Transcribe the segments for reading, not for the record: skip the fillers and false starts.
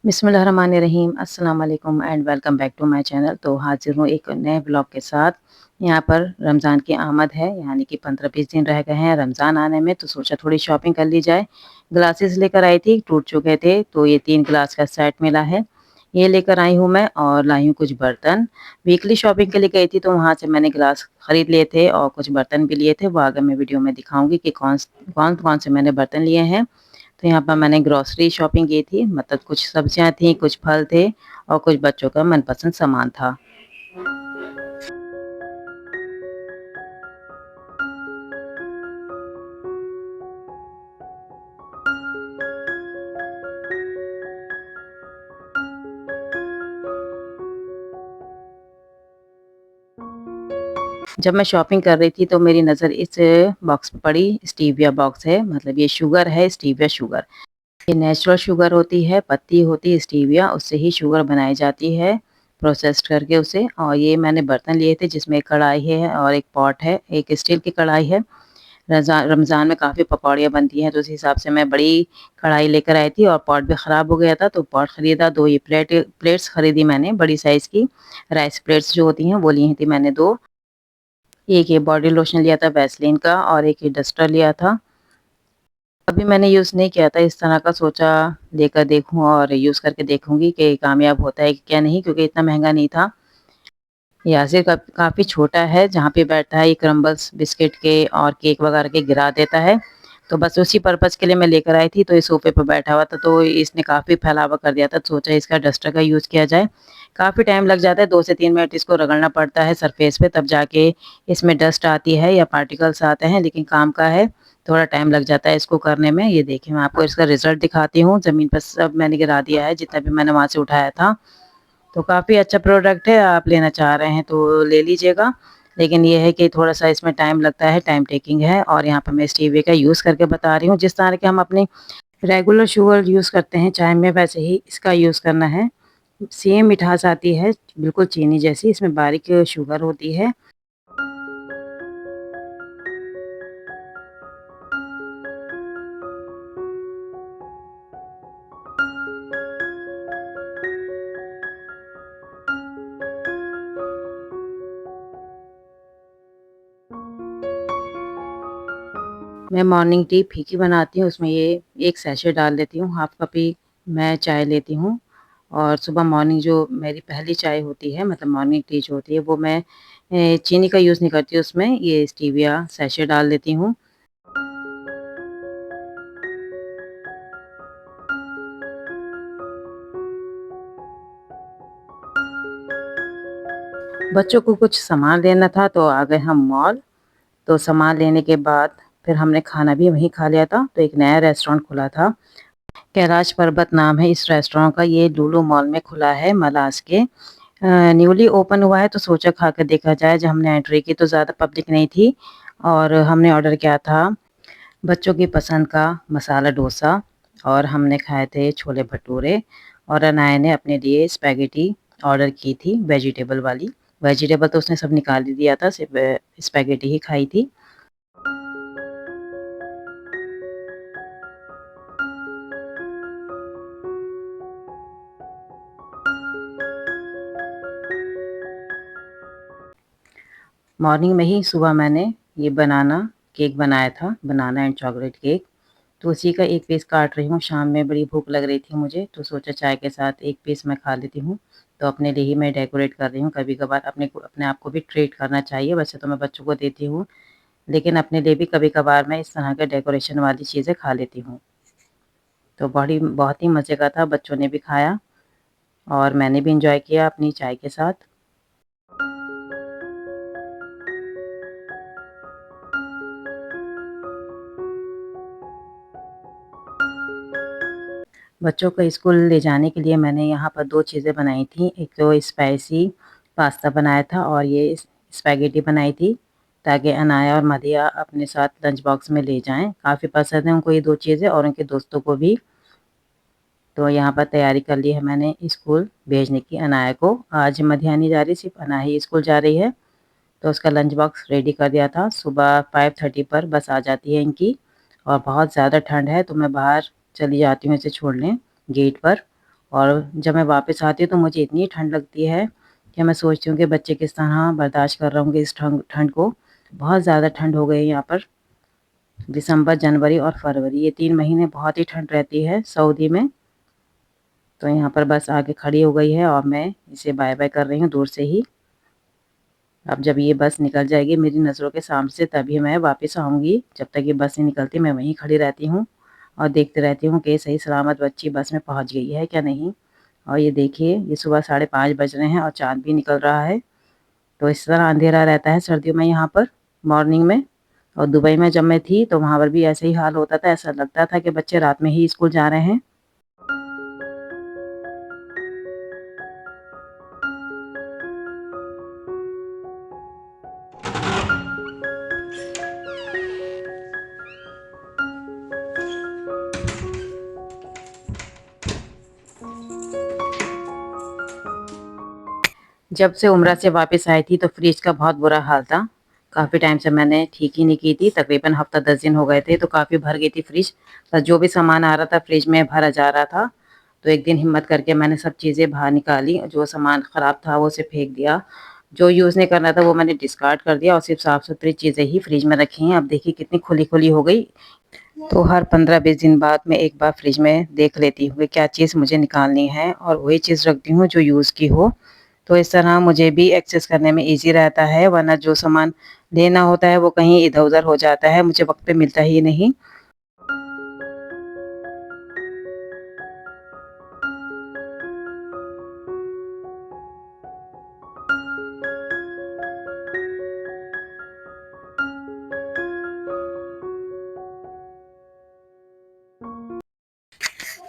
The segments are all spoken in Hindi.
बिस्मिल्लाहिर्रहमानिर्रहीम अस्सलाम वालेकुम and welcome back to my channel. तो हाजिर हूँ एक नए ब्लॉग के साथ। यहाँ पर रमज़ान की आमद है, यानी कि 15-20 दिन रह गए हैं रमज़ान आने में, तो सोचा थोड़ी शॉपिंग कर ली जाए। ग्लासेस लेकर आई थी, टूट चुके थे, तो ये 3 ग्लास का सेट मिला है, ये लेकर आई हूँ मैं। और लाई हूँ कुछ बर्तन। वीकली शॉपिंग के लिए गई थी, तो वहाँ से मैंने ग्लास ख़रीद लिए थे और कुछ बर्तन भी लिए थे। वो आगे मैं वीडियो में दिखाऊँगी कि कौन कौन से मैंने बर्तन लिए हैं। तो यहाँ पर मैंने ग्रॉसरी शॉपिंग की थी, मतलब कुछ सब्जियां थी, कुछ फल थे और कुछ बच्चों का मनपसंद सामान था। जब मैं शॉपिंग कर रही थी तो मेरी नज़र इस बॉक्स पे पड़ी। स्टीविया बॉक्स है, मतलब ये शुगर है, स्टीविया शुगर। ये नेचुरल शुगर होती है, पत्ती होती है स्टीविया, उससे ही शुगर बनाई जाती है प्रोसेस्ड करके उसे। और ये मैंने बर्तन लिए थे, जिसमें एक कढ़ाई है और एक पॉट है, एक स्टील की कढ़ाई है। रमज़ान में काफ़ी पकौड़ियाँ बनती हैं, तो उस हिसाब से मैं बड़ी कढ़ाई लेकर आई थी और पॉट भी ख़राब हो गया था, तो पॉट ख़रीदा। 2 ये प्लेट्स ख़रीदी मैंने बड़ी साइज़ की, राइस प्लेट्स जो होती हैं वो ली थी मैंने 2। एक ये बॉडी लोशन लिया था वैसलीन का और एक ये डस्टर लिया था। अभी मैंने यूज़ नहीं किया था इस तरह का, सोचा लेकर देखूँ और यूज़ करके देखूँगी कि कामयाब होता है कि क्या नहीं, क्योंकि इतना महँगा नहीं था। यासिर काफ़ी छोटा है, जहाँ पे बैठता है ये क्रम्बल्स बिस्किट के और केक वगैरह के गिरा देता है। तो बस उसी पर्पज़ के लिए मैं लेकर आई थी। तो ये सोफ़े पे बैठा हुआ था, तो इसने काफ़ी फैलावा कर दिया था, तो सोचा इसका डस्टर का यूज़ किया जाए। काफ़ी टाइम लग जाता है, 2 से 3 मिनट इसको रगड़ना पड़ता है सरफेस पे, तब जाके इसमें डस्ट आती है या पार्टिकल्स आते हैं, लेकिन काम का है। थोड़ा टाइम लग जाता है इसको करने में। ये देखिए मैं आपको इसका रिज़ल्ट दिखाती हूँ। ज़मीन पर सब मैंने गिरा दिया है, जितना भी मैंने वहाँ से उठाया था। तो काफ़ी अच्छा प्रोडक्ट है, आप लेना चाह रहे हैं तो ले लीजिएगा। लेकिन ये है कि थोड़ा-सा इसमें टाइम लगता है, टाइम टेकिंग है। और यहाँ पे मैं स्टीविया का यूज़ करके बता रही हूँ। जिस तरह के हम अपनी रेगुलर शुगर यूज़ करते हैं चाय में, वैसे ही इसका यूज़ करना है। सेम मिठास आती है, बिल्कुल चीनी जैसी, इसमें बारीक शुगर होती है। मैं मॉर्निंग टी फीकी बनाती हूँ, उसमें ये 1 सैशे डाल देती हूँ, हाफ़ कप ही मैं चाय लेती हूँ। और सुबह मॉर्निंग जो मेरी पहली चाय होती है, मतलब मॉर्निंग टी जो होती है, वो मैं चीनी का यूज़ नहीं करती उसमें, ये स्टीविया सैशे डाल देती हूँ। बच्चों को कुछ सामान लेना था, तो आ गए हम मॉल। तो सामान लेने के बाद फिर हमने खाना भी वहीं खा लिया था। तो एक नया रेस्टोरेंट खुला था, कैलाश पर्वत नाम है इस रेस्टोरेंट का। ये लुलु मॉल में खुला है, मलास के। न्यूली ओपन हुआ है, तो सोचा खा कर देखा जाए। जब हमने एंट्री की तो ज़्यादा पब्लिक नहीं थी और हमने ऑर्डर किया था बच्चों की पसंद का मसाला डोसा, और हमने खाए थे छोले भटूरे। और अनाया ने अपने लिए स्पैगेटी ऑर्डर की थी, वेजिटेबल वाली। वेजिटेबल तो उसने सब निकाल ही दिया था, सिर्फ स्पैगेटी ही खाई थी। मॉर्निंग में ही सुबह मैंने ये बनाना केक बनाया था, बनाना एंड चॉकलेट केक। तो उसी का एक पीस काट रही हूँ। शाम में बड़ी भूख लग रही थी मुझे, तो सोचा चाय के साथ एक पीस मैं खा लेती हूँ। तो अपने लिए ही मैं डेकोरेट कर रही हूँ। कभी-कभार अपने आप को भी ट्रीट करना चाहिए। वैसे तो मैं बच्चों को देती हूँ, लेकिन अपने लिए भी कभी-कभार मैं इस तरह के डेकोरेशन वाली चीज़ें खा लेती हूँ। तो बहुत ही मज़े का था, बच्चों ने भी खाया और मैंने भी एन्जॉय किया अपनी चाय के साथ। बच्चों को स्कूल ले जाने के लिए मैंने यहाँ पर 2 चीज़ें बनाई थी। एक तो स्पाइसी पास्ता बनाया था और ये स्पैगेटी बनाई थी, ताकि अनाया और मदिया अपने साथ लंच बॉक्स में ले जाएँ। काफ़ी पसंद है उनको ये 2 चीज़ें और उनके दोस्तों को भी। तो यहाँ पर तैयारी कर ली है मैंने स्कूल भेजने की अनाया को। आज मदिया नहीं जा रही, सिर्फ़ अनाया ही स्कूल जा रही है। तो उसका लंच बॉक्स रेडी कर दिया था। सुबह 5:30 पर बस आ जाती है इनकी, और बहुत ज़्यादा ठंड है, तो मैं बाहर चली जाती हूँ इसे छोड़ने गेट पर। और जब मैं वापस आती हूँ तो मुझे इतनी ठंड लगती है कि मैं सोचती हूँ कि बच्चे किस तरह बर्दाश्त कर रहे होंगे इस ठंड को। बहुत ज़्यादा ठंड हो गई है यहाँ पर। दिसंबर, जनवरी और फरवरी, ये 3 महीने बहुत ही ठंड रहती है सऊदी में। तो यहाँ पर बस आके खड़ी हो गई है और मैं इसे बाय-बाय कर रही हूँ दूर से ही। अब जब ये बस निकल जाएगी मेरी नज़रों के सामने से तभी मैं वापस आऊँगी। जब तक ये बस नहीं निकलती मैं वहीं खड़ी रहती हूँ और देखती रहती हूँ कि सही सलामत बच्ची बस में पहुँच गई है क्या नहीं। और ये देखिए, ये सुबह 5:30 बज रहे हैं और चाँद भी निकल रहा है। तो इस तरह अंधेरा रहता है सर्दियों में यहाँ पर मॉर्निंग में। और दुबई में जब मैं थी तो वहाँ पर भी ऐसे ही हाल होता था, ऐसा लगता था कि बच्चे रात में ही स्कूल जा रहे हैं। जब से उम्रा से वापस आई थी तो फ्रिज का बहुत बुरा हाल था। काफ़ी टाइम से मैंने ठीक ही नहीं की थी, तकरीबन हफ़्ता 10 दिन हो गए थे, तो काफ़ी भर गई थी फ्रिज। बस जो भी सामान आ रहा था फ्रिज में भरा जा रहा था। तो एक दिन हिम्मत करके मैंने सब चीज़ें बाहर निकाली, जो सामान ख़राब था वो उसे फेंक दिया। जो यूज़ नहीं करना था वो मैंने डिस्कार्ड कर दिया और सिर्फ़ साफ़-सुथरी चीज़ें ही फ्रिज में रखी हैं। अब देखिए कितनी खुली-खुली हो गई। तो हर 15-20 दिन बाद मैं एक बार फ्रिज में देख लेती हूँ कि क्या चीज़ मुझे निकालनी है और वही चीज़ रखती हूँ जो यूज़ की हो। तो इस तरह मुझे भी एक्सेस करने में ईज़ी रहता है, वरना जो सामान लेना होता है वो कहीं इधर-उधर हो जाता है, मुझे वक़्त पे मिलता ही नहीं।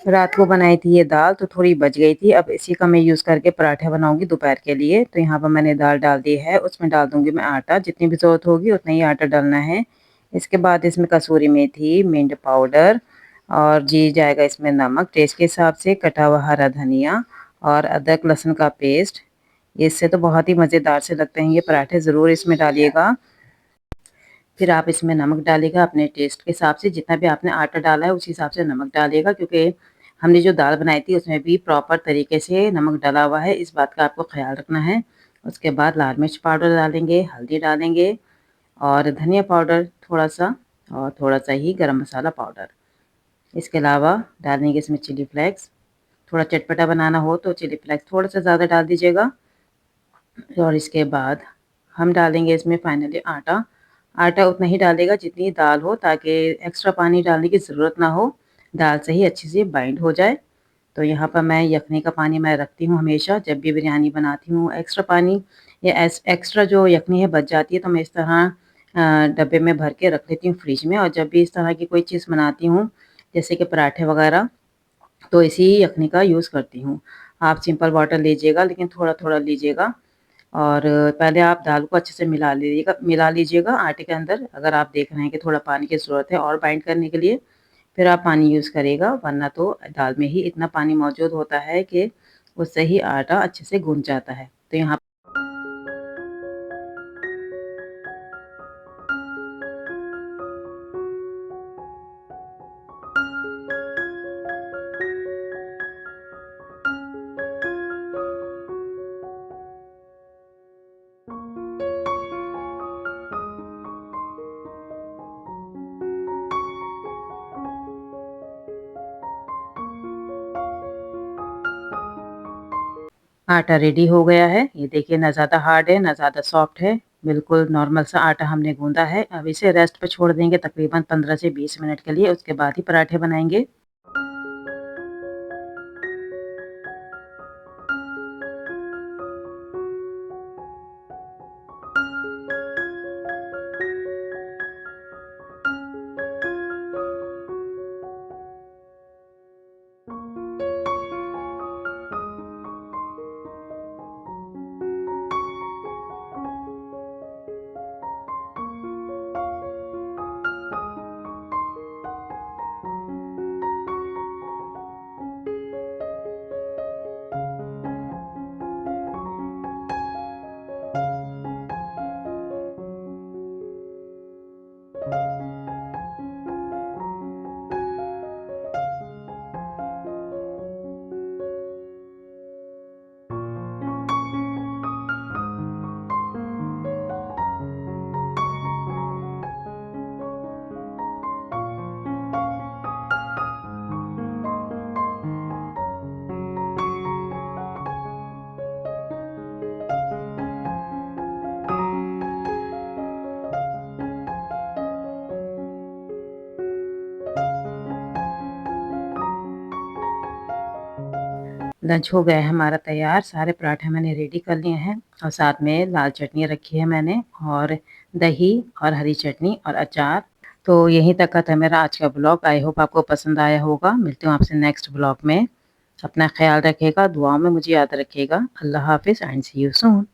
रात को बनाई थी ये दाल तो थोड़ी बच गई थी, अब इसी का मैं यूज़ करके पराठे बनाऊँगी दोपहर के लिए। तो यहाँ पर मैंने दाल डाल दी है, उसमें डाल दूँगी मैं आटा, जितनी भी ज़रूरत होगी उतना ही आटा डालना है। इसके बाद इसमें कसूरी मेथी, मिंट पाउडर और जी जाएगा इसमें नमक टेस्ट के हिसाब से, कटा हुआ हरा धनिया और अदरक लहसुन का पेस्ट। इससे तो बहुत ही मज़ेदार से लगते हैं ये पराठे, ज़रूर इसमें डालिएगा। फिर आप इसमें नमक डालिएगा अपने टेस्ट के हिसाब से, जितना भी आपने आटा डाला है उसी हिसाब से नमक डालिएगा, क्योंकि हमने जो दाल बनाई थी उसमें भी प्रॉपर तरीके से नमक डाला हुआ है, इस बात का आपको ख़्याल रखना है। उसके बाद लाल मिर्च पाउडर डालेंगे, हल्दी डालेंगे और धनिया पाउडर थोड़ा-सा और थोड़ा-सा ही गरम मसाला पाउडर। इसके अलावा डालेंगे इसमें चिली फ्लेक्स, थोड़ा चटपटा बनाना हो तो चिली फ्लेक्स थोड़ा-सा ज़्यादा डाल दीजिएगा। और इसके बाद हम डालेंगे इसमें फाइनली आटा। आटा उतना ही डालिएगा जितनी दाल हो, ताकि एक्स्ट्रा पानी डालने की ज़रूरत ना हो, दाल से ही अच्छे से बाइंड हो जाए। तो यहाँ पर मैं यखनी का पानी मैं रखती हूँ हमेशा, जब भी बिरयानी बनाती हूँ एक्स्ट्रा पानी या एक्स्ट्रा जो यखनी है बच जाती है तो मैं इस तरह डब्बे में भर के रख लेती हूँ फ्रिज में। और जब भी इस तरह की कोई चीज़ बनाती हूँ जैसे कि पराठे वगैरह, तो इसी यखनी का यूज़ करती हूँ। आप सिंपल वाटर लीजिएगा लेकिन थोड़ा-थोड़ा लीजिएगा। और पहले आप दाल को अच्छे से मिला लीजिएगा आटे के अंदर। अगर आप देख रहे हैं कि थोड़ा पानी की ज़रूरत है और बाइंड करने के लिए, फिर आप पानी यूज़ करिएगा, वरना तो दाल में ही इतना पानी मौजूद होता है कि उससे ही आटा अच्छे से गूँथ जाता है। तो यहाँ आटा रेडी हो गया है। ये देखिए, ना ज़्यादा हार्ड है, ना ज़्यादा सॉफ्ट है, बिल्कुल नॉर्मल सा आटा हमने गूँधा है। अब इसे रेस्ट पे छोड़ देंगे तकरीबन 15 से 20 मिनट के लिए, उसके बाद ही पराठे बनाएँगे। लंच हो गया है हमारा तैयार, सारे पराठे मैंने रेडी कर लिए हैं और साथ में लाल चटनी रखी है मैंने और दही और हरी चटनी और अचार। तो यहीं तक का था मेरा आज का ब्लॉग। आई होप आपको पसंद आया होगा। मिलती हूँ आपसे नेक्स्ट ब्लॉग में। अपना ख्याल रखिएगा, दुआओं में मुझे याद रखिएगा। अल्लाह हाफिज़ एंड सी यू सून।